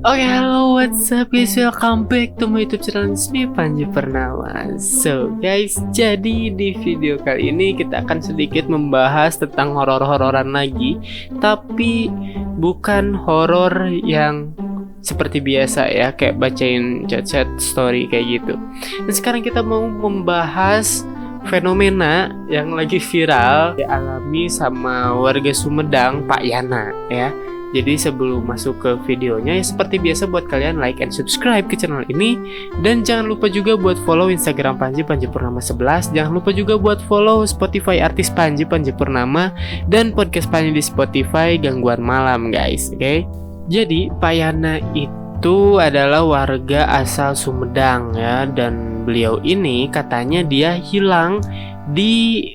Oke, halo, what's up guys? Welcome back to my YouTube channel. It's me, Panji Purnama. So guys, jadi di video kali ini kita akan sedikit membahas tentang horor-hororan lagi, tapi bukan horor yang seperti biasa ya, kayak bacain chat-chat story kayak gitu. Dan sekarang kita mau membahas fenomena yang lagi viral dialami sama warga Sumedang, Pak Yana ya. Jadi sebelum masuk ke videonya, ya seperti biasa buat kalian like and subscribe ke channel ini. Dan jangan lupa juga buat follow Instagram Panji Purnama 11. Jangan lupa juga buat follow Spotify artis Panji Purnama. Dan podcast Panji di Spotify Gangguan Malam guys, oke? Jadi Pak Yana itu adalah warga asal Sumedang ya. Dan beliau ini katanya dia hilang di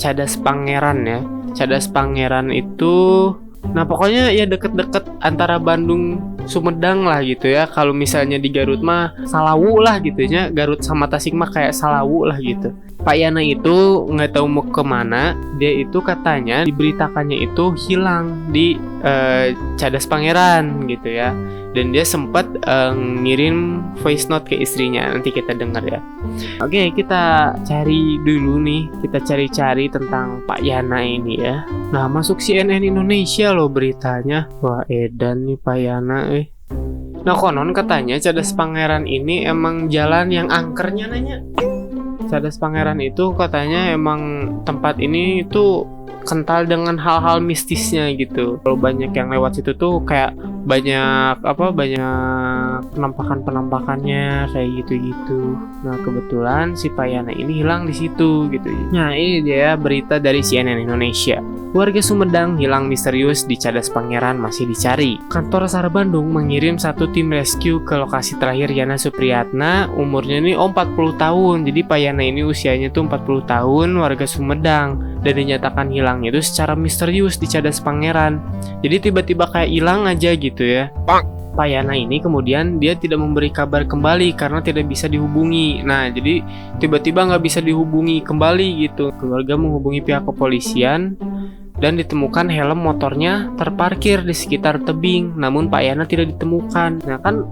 Cadas Pangeran ya. Cadas Pangeran itu, nah pokoknya ya deket-deket antara Bandung Sumedang lah gitu ya. Kalau misalnya di Garut mah Salawu lah gitu ya. Garut sama Tasik mah kayak Salawu lah gitu. Pak Yana itu nggak tahu mau kemana. Dia itu katanya diberitakannya itu hilang di Cadas Pangeran gitu ya. Dan dia sempat ngirim voice note ke istrinya. Nanti kita dengar ya. Oke, kita cari dulu nih. Kita cari-cari tentang Pak Yana ini ya. Nah, masuk CNN Indonesia loh beritanya. Wah, edan nih Pak Yana Nah, konon katanya Cadas Pangeran ini emang jalan yang angkernya nanya. Cadas Pangeran itu katanya emang tempat ini tuh kental dengan hal-hal mistisnya gitu. Kalau banyak yang lewat situ tuh kayak banyak penampakannya kayak gitu-gitu. Nah, kebetulan si Pak Yana ini hilang di situ gitu. Nah, ini dia berita dari CNN Indonesia. Warga Sumedang hilang misterius di Cadas Pangeran masih dicari. Kantor SAR Bandung mengirim satu tim rescue ke lokasi terakhir Yana Supriyatna. Umurnya ini 40 tahun. Jadi Pak Yana ini usianya tuh 40 tahun, warga Sumedang. Dan dinyatakan hilang itu secara misterius di Cadas Pangeran. Jadi tiba-tiba kayak hilang aja gitu ya. Pak Yana ini kemudian dia tidak memberi kabar kembali karena tidak bisa dihubungi. Nah, jadi tiba-tiba nggak bisa dihubungi kembali gitu. Keluarga menghubungi pihak kepolisian dan ditemukan helm motornya terparkir di sekitar tebing, namun Pak Yana tidak ditemukan. Nah kan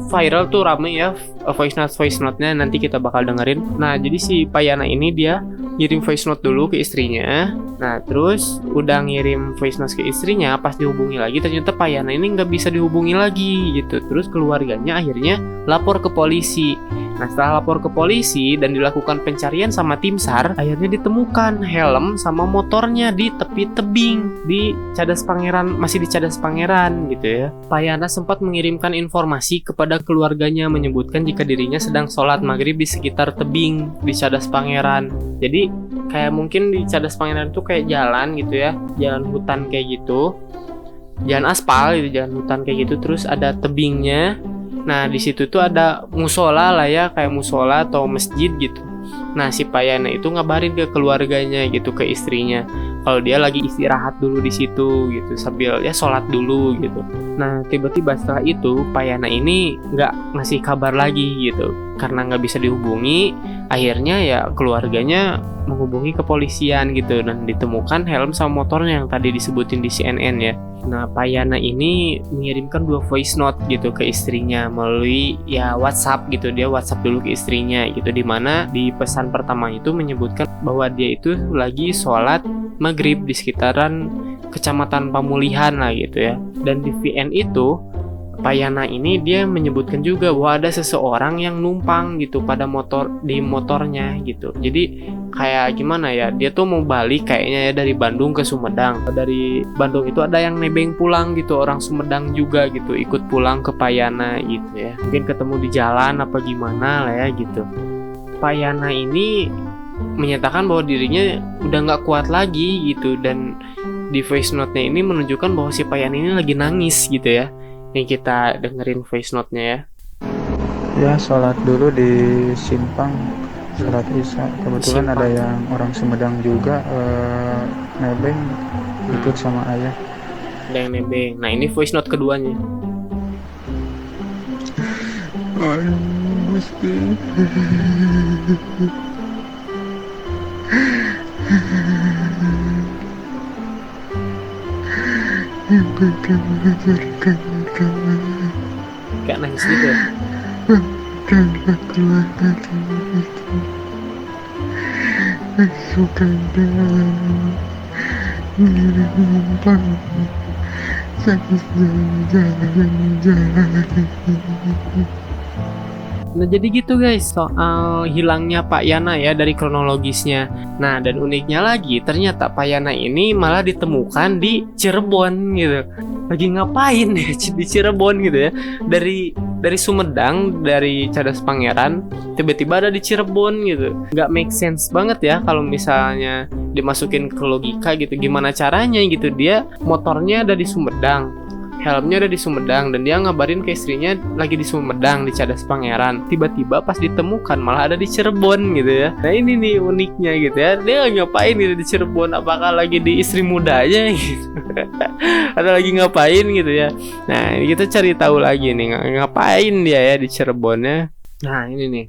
viral tuh rame ya voice note-nya, nanti kita bakal dengerin. Nah jadi si Pak Yana ini dia ngirim voice note dulu ke istrinya. Nah terus udah ngirim voice note ke istrinya, pas dihubungi lagi ternyata Pak Yana ini nggak bisa dihubungi lagi gitu. Terus keluarganya akhirnya lapor ke polisi. Nah setelah lapor ke polisi dan dilakukan pencarian sama tim SAR, akhirnya ditemukan helm sama motornya di tepi tebing di Cadas Pangeran, masih di Cadas Pangeran gitu ya. Pak Yana sempat mengirimkan informasi kepada keluarganya menyebutkan jika dirinya sedang sholat maghrib di sekitar tebing di Cadas Pangeran. Jadi kayak mungkin di Cadas Pangeran itu kayak jalan gitu ya, jalan hutan kayak gitu, jalan aspal gitu, jalan hutan kayak gitu, terus ada tebingnya. Nah di situ tuh ada musola lah ya, kayak musola atau masjid gitu. Nah si Pak Yana itu ngabarin ke keluarganya gitu, ke istrinya, kalau dia lagi istirahat dulu di situ gitu, sambil ya sholat dulu gitu. Nah tiba-tiba setelah itu Pak Yana ini nggak ngasih kabar lagi gitu, karena nggak bisa dihubungi. Akhirnya ya keluarganya menghubungi kepolisian gitu, dan ditemukan helm sama motornya yang tadi disebutin di CNN ya. Nah Pak Yana ini mengirimkan 2 voice note gitu ke istrinya melalui ya WhatsApp gitu. Dia WhatsApp dulu ke istrinya gitu, dimana di pesan pertama itu menyebutkan bahwa dia itu lagi sholat maghrib di sekitaran kecamatan Pamulihan lah gitu ya. Dan di VN itu Pak Yana ini dia menyebutkan juga bahwa ada seseorang yang numpang gitu pada motornya gitu. Jadi kayak gimana ya, dia tuh mau balik kayaknya ya dari Bandung ke Sumedang. Dari Bandung itu ada yang nebeng pulang gitu, orang Sumedang juga gitu, ikut pulang ke Pak Yana gitu ya. Mungkin ketemu di jalan apa gimana lah ya gitu. Pak Yana ini menyatakan bahwa dirinya udah nggak kuat lagi gitu, dan di voice note-nya ini menunjukkan bahwa si Pak Yana ini lagi nangis gitu ya. Nih kita dengerin voice note-nya ya. Ya, sholat dulu di Simpang, sholat Isya. Kebetulan ada yang orang Sumedang juga nebeng ikut sama ayah. Ada yang nebeng. Nah ini voice note keduanya. Gusti. Kayak nangis gitu ya. Nah jadi gitu guys soal hilangnya Pak Yana ya dari kronologisnya. Nah dan uniknya lagi ternyata Pak Yana ini malah ditemukan di Cirebon gitu. Lagi ngapain ya di Cirebon gitu ya. Dari Sumedang, dari Cadas Pangeran tiba-tiba ada di Cirebon gitu. Nggak make sense banget ya kalau misalnya dimasukin ke logika gitu. Gimana caranya gitu, dia motornya ada di Sumedang, helmnya ada di Sumedang, dan dia ngabarin ke istrinya lagi di Sumedang di Cadas Pangeran. Tiba-tiba pas ditemukan malah ada di Cirebon gitu ya. Nah ini nih uniknya gitu ya. Dia ngapain gitu di Cirebon? Apakah lagi di istri mudanya gitu? Atau lagi ngapain gitu ya? Nah ini kita cari tahu lagi nih ngapain dia ya di Cirebonnya. Nah ini nih,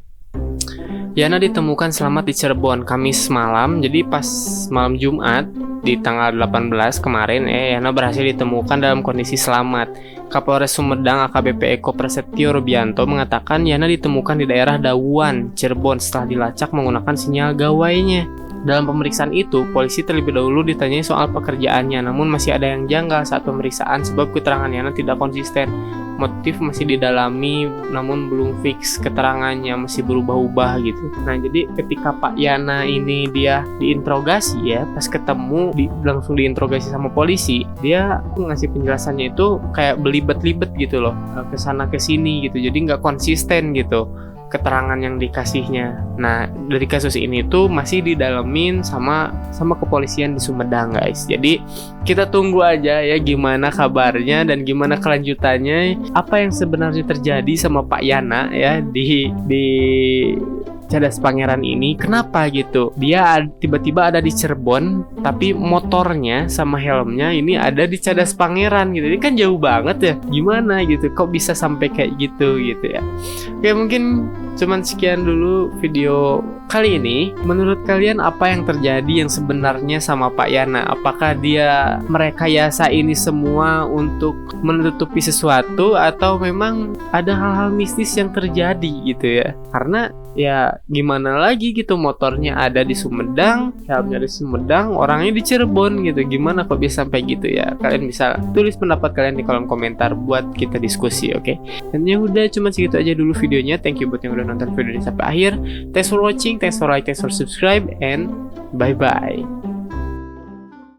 Yana ditemukan selamat di Cirebon Kamis malam. Jadi pas malam Jumat di tanggal 18 kemarin Yana berhasil ditemukan dalam kondisi selamat. Kapolres Sumedang AKBP Eko Prasetyo Rubianto mengatakan Yana ditemukan di daerah Dawuan, Cirebon setelah dilacak menggunakan sinyal gawainya. Dalam pemeriksaan itu, polisi terlebih dahulu ditanyai soal pekerjaannya, namun masih ada yang janggal saat pemeriksaan sebab keterangan Yana tidak konsisten. Motif masih didalami namun belum fix, keterangannya masih berubah-ubah gitu. Nah jadi ketika Pak Yana ini dia diinterogasi ya, pas ketemu langsung diinterogasi sama polisi, dia ngasih penjelasannya itu kayak belibet-libet gitu loh, kesana kesini gitu, jadi nggak konsisten gitu keterangan yang dikasihnya. Nah dari kasus ini tuh masih didalamin sama kepolisian di Sumedang guys. Jadi kita tunggu aja ya gimana kabarnya dan gimana kelanjutannya, apa yang sebenarnya terjadi sama Pak Yana ya di Cadas Pangeran ini. Kenapa gitu dia tiba-tiba ada di Cirebon tapi motornya sama helmnya ini ada di Cadas Pangeran gitu. Ini kan jauh banget ya, gimana gitu kok bisa sampai kayak gitu ya. Oke mungkin cuman sekian dulu video kali ini. Menurut kalian apa yang terjadi yang sebenarnya sama Pak Yana? Apakah dia merekayasa ini semua untuk menutupi sesuatu atau memang ada hal-hal mistis yang terjadi gitu ya? Karena ya gimana lagi gitu, motornya ada di Sumedang, helmnya di Sumedang, orangnya di Cirebon gitu. Gimana kok bisa sampai gitu ya? Kalian bisa tulis pendapat kalian di kolom komentar buat kita diskusi, oke? Dan ya udah cuma segitu aja dulu videonya. Thank you buat yang udah nonton video ini sampai akhir. Thanks for watching, thanks for like, thanks for subscribe, and bye bye.